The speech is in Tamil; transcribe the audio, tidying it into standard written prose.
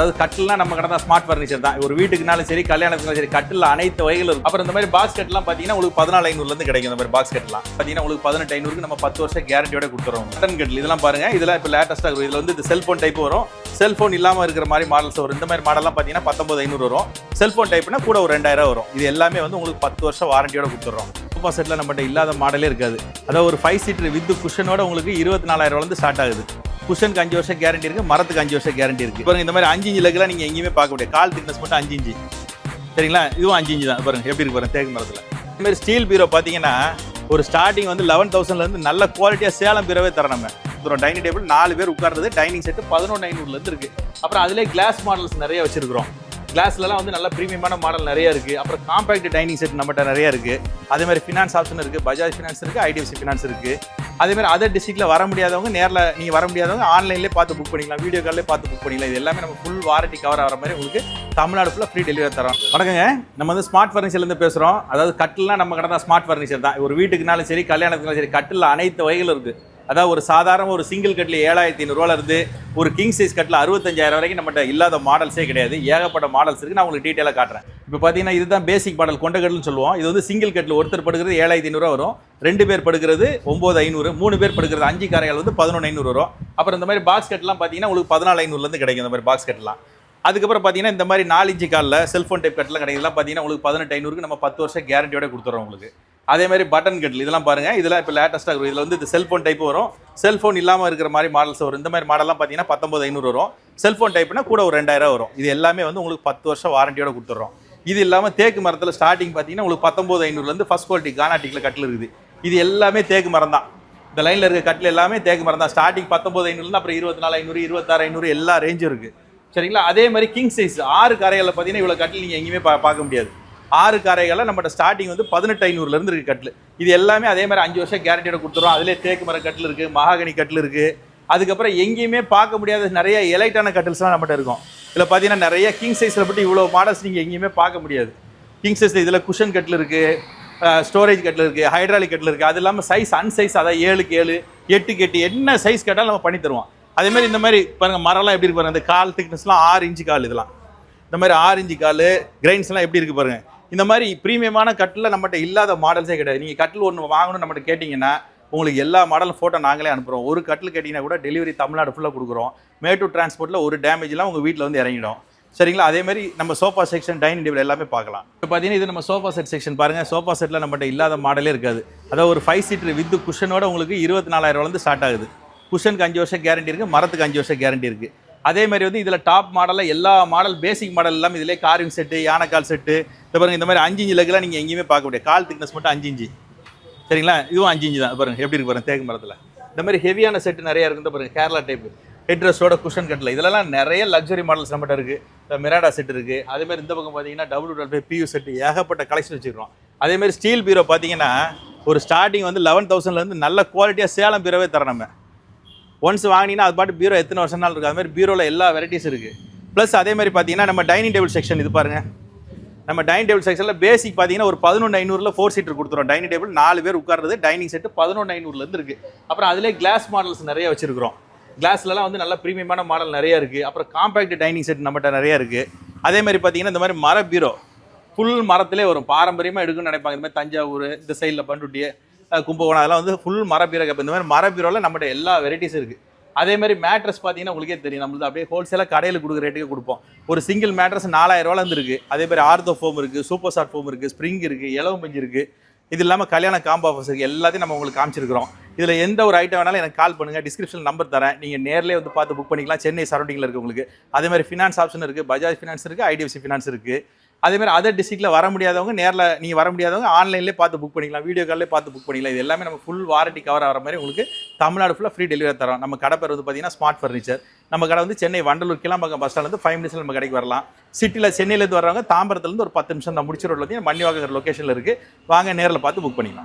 அதாவது கட்டில்லாம் நம்ம கடை தான் ஸ்மார்ட் ஃபர்னிச்சர் தான். ஒரு வீட்டுக்குனாலும் சரி, கல்யாணத்துக்குனாலும் சரி, கட்டில் அனைத்து வகைகளும் இருக்கும். அப்புறம் இந்த மாதிரி பாக்ஸ் கட்லாம் பார்த்தீங்கன்னா உங்களுக்கு 14,500 கிடைக்கும். இந்த மாதிரி பாக்ஸ் கட்லாம் பார்த்தீங்கன்னா உங்களுக்கு 18,500 நம்ம 10 வருஷம் கேரண்டியோட கொடுத்துறோம். பட்டன் கட்டில் இதெல்லாம் பாருங்க, இதெல்லாம் இப்போ லேட்டஸ்ட்டாக இருக்கும். இதில் வந்து இந்த செல்ஃபோன் டைப் வரும், செல்ஃபோன் இல்லாமல் இருக்கிற மாதிரி மாடல்ஸ் வரும். இந்த மாதிரி மாடல்லாம் பார்த்தீங்கன்னா 19,500 வரும். செல்ஃபோன் டைப்னா கூட ஒரு 2,000 வரும். இது எல்லாமே வந்து உங்களுக்கு 10 வருஷம் வாரண்டியோட கொடுத்துறோம். சோஃபா செட்டில் நம்மகிட்ட இல்லாத மாடலே இருக்காது. அதாவது ஒரு 5 சீட்டர் வித் குஷனோட உங்களுக்கு 24,000 ஸ்டார்ட் ஆகுது. குஷனுக்கு 5 வருஷம் கேரண்டி இருக்கு, மரத்துக்கு 5 வருஷம் கேரண்டி இருக்கு. பாருங்க இந்த மாதிரி 5 இன்ச் லெக்லாம் நீங்க எங்கேயுமே பார்க்க முடியாது. கால் திக்னஸ் மட்டும் 5 இன்ச், சரிங்களா? இதுவும் 5 இன்ச் தான். பாருங்க எப்படி இருக்கு பாருங்க தேக்கு மரத்துல. இந்த மாதிரி ஸ்டீல் பீரோ பாத்தீங்கன்னா ஒரு ஸ்டார்டிங் வந்து 11,000 இருந்து நல்ல குவாலிட்டியா சேலம் பீரோவே தரோம். நம்ம டைனிங் டேபிள் 4 பேர் உட்கார்றது, டைனிங் செட்டு 11,500 இருந்து இருக்கு. அப்புறம் அதுலேயே கிளாஸ் மாடல்ஸ் நிறைய வச்சிருக்கிறோம். கிளாஸ்லாம் வந்து நல்ல ப்ரீமியமான மாடல் நிறைய இருக்கு. அப்புறம் காம்பேக்ட் டைனிங் செட் நம்மகிட்ட நிறைய இருக்கு. அதே மாதிரி ஃபினான்ஸ் ஆப்ஷன் இருக்கு, பஜாஜ் ஃபினான்ஸ் இருக்கு, ஐடிஎஃப்சி ஃபினான்ஸ் இருக்கு. அதே மாதிரி அதர் டிஸ்ட்ரிக்ட்ல வர முடியாதவங்க நேரில் நீங்க வர முடியாதவங்க ஆன்லைன்லேயே பார்த்து புக் பண்ணிக்கலாம், வீடியோ கால்லேயே பார்த்து புக் பண்ணிக்கலாம். இது எல்லாமே நம்ம ஃபுல் வாரண்டி கவர் ஆகிற மாதிரி உங்களுக்கு தமிழ்நாடு ஃபுல்லாக ஃப்ரீ டெலிவரி தரோம். வணக்கங்க, நம்ம வந்து ஸ்மார்ட் ஃபர்னிச்சர்லேருந்து பேசுகிறோம். அதாவது கட்டில்லாம் நம்ம கடை தான் ஸ்மார்ட் ஃபர்னிச்சர் தான். ஒரு வீட்டுக்குனாலும் சரி, கல்யாணத்துக்குனாலும் சரி, கட்டில் அனைத்து வகைகளும் இருக்குது. அதாவது ஒரு சாதாரண ஒரு சிங்கிள் கட்டில் 7,500 இருந்து ஒரு கிங் சைஸ் கட்டில் 65,000 வரைக்கும் நம்மகிட்ட இல்லாத மாடல்ஸே கிடையாது. ஏகப்பட்ட மாடல்ஸ் இருக்குது. நான் உங்களுக்கு டீட்டெயிலாக காட்டுறேன். இப்போ பார்த்தீங்கன்னா இதுதான் பேசிக் மாடல், கொண்ட கட்டில்னு சொல்லுவோம். இது வந்து சிங்கிள் கட்டில் ஒருத்தர் படுக்கிறது 7,500 வரும், 2 பேர் படுக்கிறது 9,500, 3 பேர் படுக்கிறது 5 காரைகள் வந்து 11,500 வரும். அப்புறம் இந்த மாதிரி பாக்ஸ் கட்டெலாம் பார்த்தீங்கன்னா உங்களுக்கு 14,500 கிடைக்கும். இந்த மாதிரி பாக்ஸ் கட்டலாம். அதுக்கப்புறம் பார்த்தீங்கன்னா இந்த மாதிரி 4 இன்ச்சு காலில் செல்ஃபோன் டைப் கட்டெலாம் கிடைக்கும். இதெல்லாம் பார்த்தீங்கன்னா உங்களுக்கு 18,500 நம்ம 10 வருஷம் கேரண்டியோட கொடுத்துறோம் உங்களுக்கு. அதே மாதிரி பட்டன் கட்டில் இதெல்லாம் பாருங்க, இதெல்லாம் இப்போ லேட்டஸ்ட்டாக இருக்கும். இதில் வந்து இந்த செல்ஃபோன் டைப் வரும், செல்ஃபோன் இல்லாமல் இருக்கிற மாதிரி மாடல்ஸ் வரும். இந்த மாதிரி மாடல்லாம் பார்த்தீங்கன்னா 19,500 வரும். செல்ஃபோன் டைப்னா கூட ஒரு 2,000 வரும். இது எல்லாமே வந்து உங்களுக்கு 10 வருஷம் வாரண்டியோட கொடுத்துறோம். இது இல்லாமல் தேக்கு மரத்தில் ஸ்டார்டிங் பார்த்தீங்கன்னா உங்களுக்கு 19,500 ஃபர்ஸ்ட் குவாலிட்டி கானாட்டிக்கில் கட்டில் இருக்குது. இது எல்லாமே தேக்கு மரம் தான். இந்த லைனில் இருக்க கட்டில் எல்லாமே தேக்கு மரம் தான். ஸ்டார்டிங் 19,500 அப்புறம் 24,500, 26,500 எல்லா ரேஞ்சும் இருக்குது, சரிங்களா? அதே மாதிரி கிங் சைஸ் 6 காரைகளில் பார்த்தீங்கன்னா இவ்வளோ கட்டில் நீங்கள் எங்கேயுமே பார்க்க முடியாது. 6 காரைகளில் நம்மகிட்ட ஸ்டார்டிங் வந்து 18,500 இருக்கு கட்டில். இது எல்லாமே அதே மாதிரி 5 வருஷம் கேரண்டியோட கொடுத்துரும். அதிலே தேக்கு மர கட்டில் இருக்குது, மகாகனி கட்டில் இருக்குது. அதுக்கப்புறம் எங்கேயுமே பார்க்க முடியாத நிறைய எலைட்டான கட்டில்ஸ்லாம் நம்மகிட்ட இருக்கும். இதில் பார்த்தீங்கன்னா நிறைய கிங் சைஸில் பற்றி இவ்வளோ மாடல்ஸ் நீங்கள் எங்கேயுமே பார்க்க முடியாது. கிங் சைஸில் இதில் குஷன் கட்டில் இருக்குது, ஸ்டோரேஜ் கட்டில் இருக்குது, ஹைட்ராலிக் கட்டில் இருக்குது. அது இல்லாமல் சைஸ் அன்சைஸ், அதாவது 7க்கு 7, 8க்கு 8 என்ன சைஸ் கேட்டாலும் நம்ம பண்ணி தருவோம். அதே மாதிரி இந்த மாதிரி பாருங்கள் மரம்லாம் எப்படி இருக்கு பாருங்கள். இந்த கால் திக்னஸ்லாம் 6 இன்ச்சு கால். இதெல்லாம் இந்த மாதிரி 6 இன்ச்சு கால் கிரைன்ஸ்லாம் எப்படி இருக்குது பாருங்கள். இந்த மாதிரி ப்ரீமியமான கட்டில் நம்மகிட்ட இல்லாத மாடல்ஸே கிடையாது. நீங்கள் கட்டில் ஒன்று வாங்கணும்னு நம்மகிட்ட கேட்டிங்கன்னா உங்களுக்கு எல்லா மாடலும் ஃபோட்டோ நாங்களே அனுப்புகிறோம். ஒரு கட்டில் கேட்டிங்கன்னா கூட டெலிவரி தமிழ்நாடு ஃபுல்லாக கொடுக்குறோம். மேட்டூர் டிரான்ஸ்போர்ட்டில் ஒரு டேமேஜ்லாம் உங்கள் வீட்டில் வந்து இறங்கிடும், சரிங்களா? அதே மாதிரி நம்ம சோஃபா செக்ஷன், டைனிங் டேபிள் எல்லாமே பார்க்கலாம். இப்போ பார்த்தீங்கன்னா இது நம்ம சோஃபா செட் செக்ஷன் பாருங்கள். சோஃபா செட்டில் நம்மகிட்ட இல்லாத மாடலே இருக்காது. அதாவது ஒரு 5 சீட்டர் வித் குஷனோட உங்களுக்கு 24,000 ஸ்டார்ட் ஆகுது. குஷனுக்கு 5 வருஷம் கேரண்டி இருக்குது, மரத்துக்கு 5 வருஷம் கேரண்டி இருக்குது. அதே மாதிரி வந்து இதில் டாப் மாடலில் எல்லா மாடல் பேசிக் மாடல் இல்லாமல் இதிலே கார்விங் செட்டு, யானைக்கால் செட்டு, இந்த பாருங்கள் இந்த மாதிரி 5 இன்ச் லெக்லாம் நீங்கள் எங்கேயுமே பார்க்க முடியாது. கால் திக்னஸ் மட்டும் 5 இன்ச், சரிங்களா? இதுவும் 5 இன்ச் தான். பாருங்கள் எப்படி இருக்கு பாருங்கள் தேக்கு மரத்தில். இந்த மாதிரி ஹெவியான செட்டு நிறைய இருக்குது. பாருங்கள் கேரளா டைப் ஹெட்ரஸோட குஷன் கட்டில். இதெல்லாம் நிறைய லக்ஸரி மாடல்ஸ் நம்மகிட்ட இருக்குது. இந்த மிராடா செட் இருக்குது. அதே மாதிரி இந்த பக்கம் பார்த்தீங்கன்னா WW PU செட்டு ஏகப்பட்ட கலெக்ஷன் வச்சுருக்கோம். அதே மாதிரி ஸ்டீல் பீரோ பார்த்தீங்கன்னா ஒரு ஸ்டார்டிங் வந்து 11,000 நல்ல குவாலிட்டியாக சேலம் பீரோவே தரோம். நம்ம ஒன்ஸ் வாங்கினீங்கன்னா அது பாட்டு பீரோ எத்தனை வருஷம் நாள் இருக்குது. அது மாதிரி பீரோவில் எல்லா வெரைட்டிஸ் இருக்குது. ப்ளஸ் அதே மாதிரி பார்த்தீங்கன்னா நம்ம டைனிங் டேபிள் செக்ஷன் இது பாருங்கள். நம்ம டைனிங் டேபிள் செக்ஷனில் பேசிக் பார்த்தீங்கன்னா ஒரு 11,500 4 சீட்டர் கொடுத்துரும். டைனிங் டேபிள் 4 பேர் உட்கார்றது, டைனிங் செட்டு 11,500 இருக்குது. அப்புறம் அதிலே கிளாஸ் மாடல்ஸ் நிறைய வச்சுருக்கிறோம். கிளாஸ்லலாம் வந்து நல்ல ப்ரீமியமான மாடல் நிறைய இருக்குது. அப்புறம் காம்பேக்ட் டைனிங் செட் நம்மகிட்ட நிறைய இருக்குது. அதே மாதிரி பார்த்தீங்கன்னா இந்த மாதிரி மர பீரோ ஃபுல் மரத்திலே வரும். பாரம்பரியமாக எடுக்குன்னு நினைப்பாங்க. இந்த மாதிரி தஞ்சாவூர், இந்த சைடில் பண்ருட்டி, கும்பகோணம், அதெல்லாம் வந்து ஃபுல் மர பீரோ. இந்த மாதிரி மர பீரோவில் நம்மகிட்ட எல்லா வெரைட்டிஸ் இருக்குது. அதே மாதிரி மேட்ரஸ் பார்த்தீங்கன்னா உங்களுக்கே தெரியும், நம்மளுக்கு அப்படியே ஹோல்சேலாக கடையில் கொடுக்குற ரேட்டுக்கு கொடுப்போம். ஒரு சிங்கிள் மேட்ரஸ் 4,000 இருக்குது. அதே மாதிரி ஆர்த்தோ ஃபோம் இருக்குது, சூப்பர் சாஃப்ட் ஃபோம் இருக்குது, ஸ்ப்ரிங் இருக்குது, இலவம் பஞ்சு இருக்குது. இது இல்லாமல் கல்யாண காம்போ ஆஃபர்ஸ் இருக்குது. எல்லாத்தையும் நம்ம உங்களுக்கு காமிச்சிருக்கிறோம். இதில் எந்த ஒரு ஐட்டம் வேணாலும் எனக்கு கால் பண்ணுங்கள். டிஸ்கிரிப்ஷன் நம்பர் தரேன், நீங்கள் நேரிலே வந்து பார்த்து புக் பண்ணிக்கலாம். சென்னை சரௌண்டிங்கில் இருக்குது உங்களுக்கு. அதே மாதிரி ஃபினான்ஸ் ஆப்ஷன் இருக்குது, பஜாஜ் ஃபினான்ஸ் இருக்குது, ஐடிஎஃப்சி ஃபினான்ஸ் இருக்குது. அதே மாதிரி அதர் டிஸ்ட்ரிக்ட்டில் வர முடியாதவங்க நேரில் நீங்கள் வர முடியாதவங்க ஆன்லைன்லேயே பார்த்து புக் பண்ணிக்கலாம், வீடியோ கால்லேயே பார்த்து புக் பண்ணிக்கலாம். இது எல்லாமே நம்ம ஃபுல் வாரண்டி கவர் ஆகிற மாதிரி உங்களுக்கு தமிழ்நாடு ஃபுல்லாக ஃப்ரீ டெலிவரி தரோம். நம்ம கடை பேர் வந்து பார்த்தீங்கன்னா ஸ்மார்ட் ஃபர்னிச்சர். நம்ம கடை வந்து சென்னை வண்டலூர் கிளம்பாக்கம் பஸ் ஸ்டாண்ட்லேருந்து 5 மினிட்ஸில் நம்ம கடைக்கு வரலாம். சிட்டியில் சென்னையிலேருந்து வர்றவங்க தாம்பரத்துலேருந்து ஒரு 10 நிமிஷம் தான் முடிச்சு ரோட்டில் பார்த்தீங்கன்னா மணிவாகர் லொக்கேஷனில் இருக்குது. வாங்க நேரில் பார்த்து புக் பண்ணிக்கலாம்.